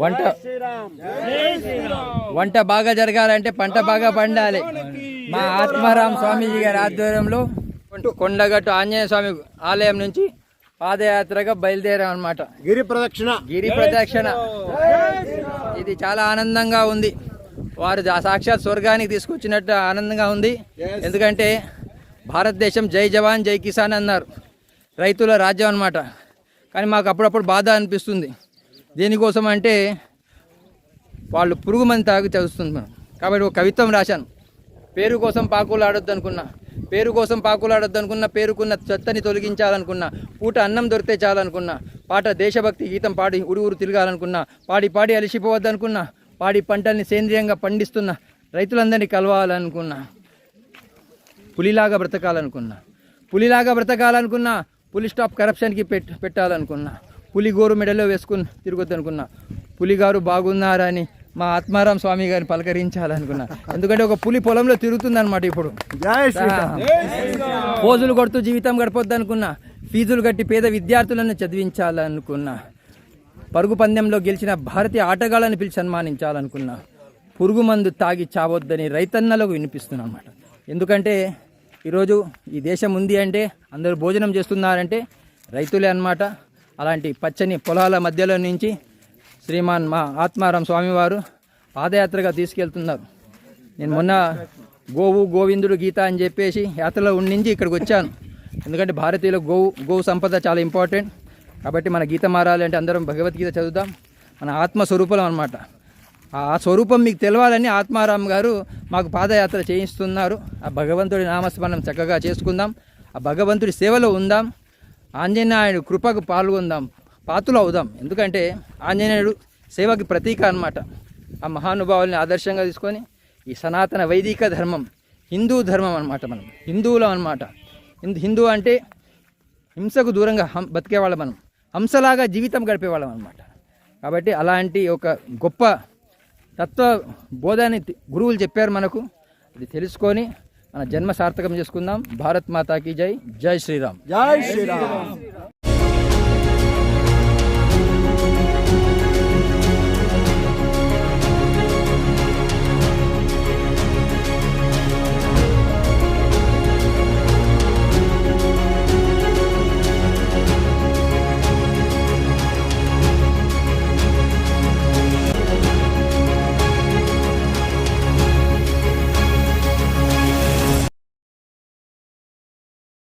వంట వంట బాగా జరగాలంటే పంట బాగా పండాలి. మా ఆత్మారాం స్వామీజీ గారి ఆధ్వర్యంలో కొండగట్టు ఆంజనేయ స్వామి ఆలయం నుంచి పాదయాత్రగా బయలుదేరాం అన్నమాట. గిరి ప్రదక్షిణ ఇది చాలా ఆనందంగా ఉంది. వారు సాక్షాత్ స్వర్గానికి తీసుకొచ్చినట్టు ఆనందంగా ఉంది. ఎందుకంటే భారతదేశం జై జవాన్ జై కిసాన్ అన్నారు, రైతుల రాజ్యం అన్నమాట. కానీ మాకు అప్పుడప్పుడు బాధ అనిపిస్తుంది. దేనికోసం అంటే వాళ్ళు పురుగు మంది తాగి చదువుతుంది మనం. కాబట్టి ఒక కవిత్వం రాశాను. పేరు కోసం పాకులాడొద్దు అనుకున్నా, పేరుకున్న చెత్తని తొలగించాలనుకున్నా, పూట అన్నం దొరికితే చాలనుకున్నా, పాట దేశభక్తి గీతం పాడి ఊరు తిరగాలనుకున్నా, పాడి అలిసిపోవద్దనుకున్నా, పాడి పంటల్ని సేంద్రియంగా పండిస్తున్న రైతులందరినీ కలవాలనుకున్నా, పులిలాగా బ్రతకాలనుకున్నా, పులి స్టాప్ కరప్షన్కి పెట్టాలనుకున్నా, పులి గోరు మెడలో వేసుకుని తిరగొద్దు అనుకున్నా, పులిగారు బాగున్నారని మా ఆత్మారాం స్వామి గారిని పలకరించాలనుకున్నా. ఎందుకంటే ఒక పులి పొలంలో తిరుగుతుందన్నమాట. ఇప్పుడు పోజులు కొడుతూ జీవితం గడపొద్దు అనుకున్నా, ఫీజులు కట్టి పేద విద్యార్థులను చదివించాలనుకున్నా, పరుగు పందెంలో గెలిచిన భారతీయ ఆటగాళ్ళని పిలిచి సన్మానించాలనుకున్నా, పురుగు మందు తాగి చావొద్దని రైతన్నలకు వినిపిస్తున్నా అన్నమాట. ఎందుకంటే ఈరోజు ఈ దేశం ఉంది అంటే, అందరూ భోజనం చేస్తున్నారంటే రైతులే అన్నమాట. అలాంటి పచ్చని పొలాల మధ్యలో నుంచి శ్రీమాన్ మా ఆత్మారాం స్వామివారు పాదయాత్రగా తీసుకెళ్తున్నారు. నేను మొన్న గోవిందుడు గీత అని చెప్పేసి యాత్రలో ఉండించి ఇక్కడికి వచ్చాను. ఎందుకంటే భారతీయులకు గోవు సంపద చాలా ఇంపార్టెంట్. కాబట్టి మన గీత మారాలి అంటే అందరం భగవద్గీత చదువుదాం. మన ఆత్మస్వరూపం అన్నమాట. ఆ స్వరూపం మీకు తెలవాలని ఆత్మారాం గారు మాకు పాదయాత్ర చేయిస్తున్నారు. ఆ భగవంతుడి నామస్మరణం చక్కగా చేసుకుందాం, ఆ భగవంతుడి సేవలో ఉందాం, ఆంజనేయుడు కృపకు పాల్గొందాం, పాతులు అవుదాం. ఎందుకంటే ఆంజనేయుడు సేవకి ప్రతీక అన్నమాట. ఆ మహానుభావుల్ని ఆదర్శంగా తీసుకొని ఈ సనాతన వైదిక ధర్మం, హిందూ ధర్మం అన్నమాట. మనం హిందువులం అన్నమాట. హిందూ అంటే హింసకు దూరంగా బతికేవాళ్ళం, మనం హంసలాగా జీవితం గడిపేవాళ్ళం అన్నమాట. కాబట్టి అలాంటి ఒక గొప్ప తత్వ బోధని గురువులు చెప్పారు మనకు. ఇది తెలుసుకొని మన జన్మ సార్థకం చేసుకుందాం. భారత్ మాతాకి జై. జై శ్రీరామ్.